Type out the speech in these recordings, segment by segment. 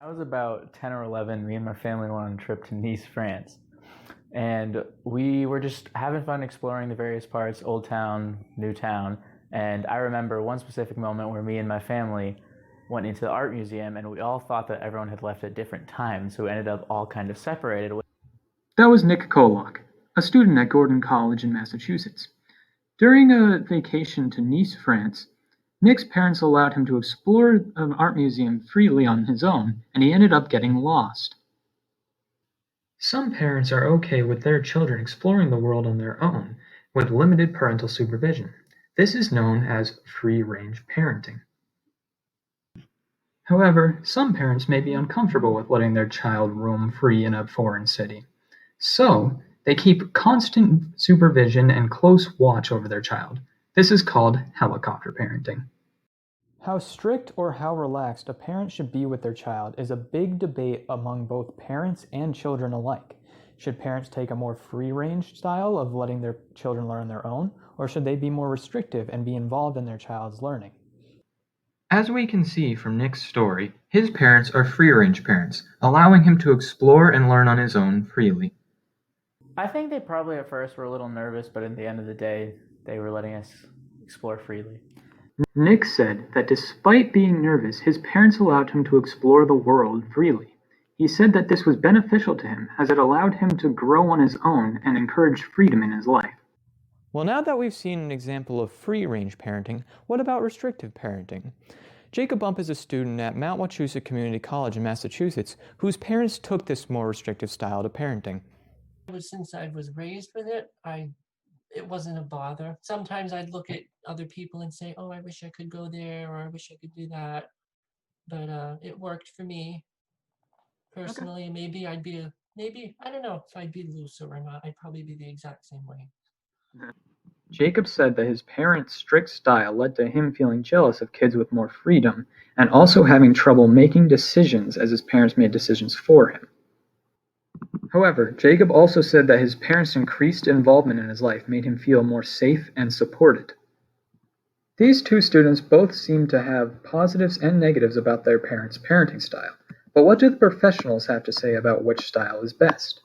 I was about 10 or 11. Me and my family went on a trip to Nice, France. And we were just having fun exploring the various parts, Old Town, New Town. And I remember one specific moment where me and my family went into the art museum and we all thought that everyone had left at different times. So we ended up all kind of separated. That was Nick Kolock, a student at Gordon College in Massachusetts. During a vacation to Nice, France, Nick's parents allowed him to explore an art museum freely on his own, and he ended up getting lost. Some parents are okay with their children exploring the world on their own, with limited parental supervision. This is known as free-range parenting. However, some parents may be uncomfortable with letting their child roam free in a foreign city. So, they keep constant supervision and close watch over their child. This is called helicopter parenting. How strict or how relaxed a parent should be with their child is a big debate among both parents and children alike. Should parents take a more free-range style of letting their children learn on their own, or should they be more restrictive and be involved in their child's learning? As we can see from Nick's story, his parents are free-range parents, allowing him to explore and learn on his own freely. I think they probably at first were a little nervous, but at the end of the day, they were letting us explore freely. Nick said that despite being nervous, his parents allowed him to explore the world freely. He said that this was beneficial to him as it allowed him to grow on his own and encourage freedom in his life. Well, now that we've seen an example of free-range parenting, what about restrictive parenting? Jacob Bump is a student at Mount Wachusett Community College in Massachusetts whose parents took this more restrictive style to parenting. Since I was raised with it, it wasn't a bother. Sometimes I'd look at other people and say, oh, I wish I could go there, or I wish I could do that. But it worked for me personally. Okay. Maybe, I don't know if I'd be looser or not. I'd probably be the exact same way. Jacob said that his parents' strict style led to him feeling jealous of kids with more freedom and also having trouble making decisions as his parents made decisions for him. However, Jacob also said that his parents' increased involvement in his life made him feel more safe and supported. These two students both seem to have positives and negatives about their parents' parenting style. But what do the professionals have to say about which style is best?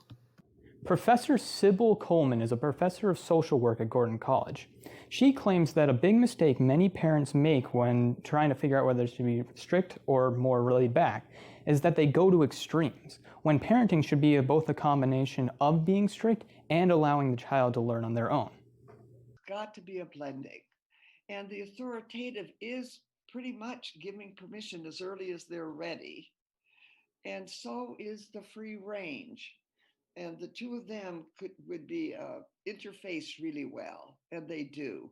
Professor Sybil Coleman is a professor of social work at Gordon College. She claims that a big mistake many parents make when trying to figure out whether to be strict or more laid back is that they go to extremes, when parenting should be both a combination of being strict and allowing the child to learn on their own. It's got to be a blending. And the authoritative is pretty much giving permission as early as they're ready. And so is the free range. And the two of them would be interface really well, and they do.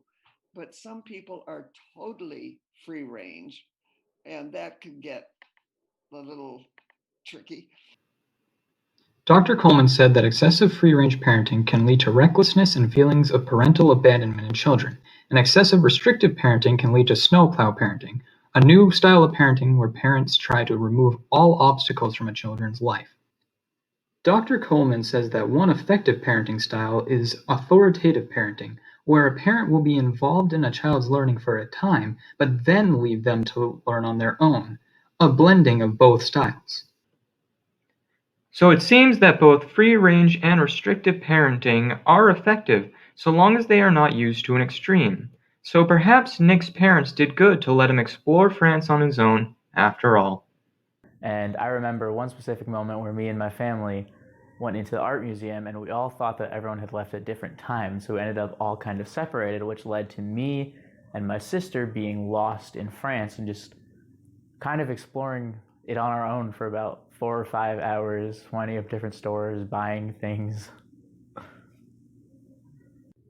But some people are totally free range, and that can get a little tricky. Dr. Coleman said that excessive free-range parenting can lead to recklessness and feelings of parental abandonment in children, and excessive restrictive parenting can lead to snowplow parenting, a new style of parenting where parents try to remove all obstacles from a children's life. Dr. Coleman says that one effective parenting style is authoritative parenting, where a parent will be involved in a child's learning for a time, but then leave them to learn on their own, a blending of both styles. So it seems that both free-range and restrictive parenting are effective so long as they are not used to an extreme. So perhaps Nick's parents did good to let him explore France on his own, after all. And I remember one specific moment where me and my family went into the art museum and we all thought that everyone had left at different times. So we ended up all kind of separated, which led to me and my sister being lost in France and just kind of exploring it on our own for about 4 or 5 hours, winding up different stores, buying things.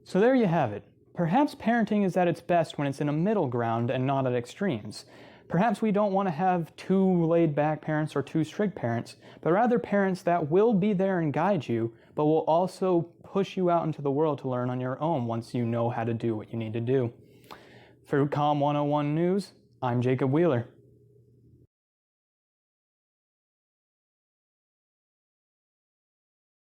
So there you have it. Perhaps parenting is at its best when it's in a middle ground and not at extremes. Perhaps we don't want to have too laid-back parents or too strict parents, but rather parents that will be there and guide you, but will also push you out into the world to learn on your own once you know how to do what you need to do. For Com 101 News, I'm Jacob Wheeler.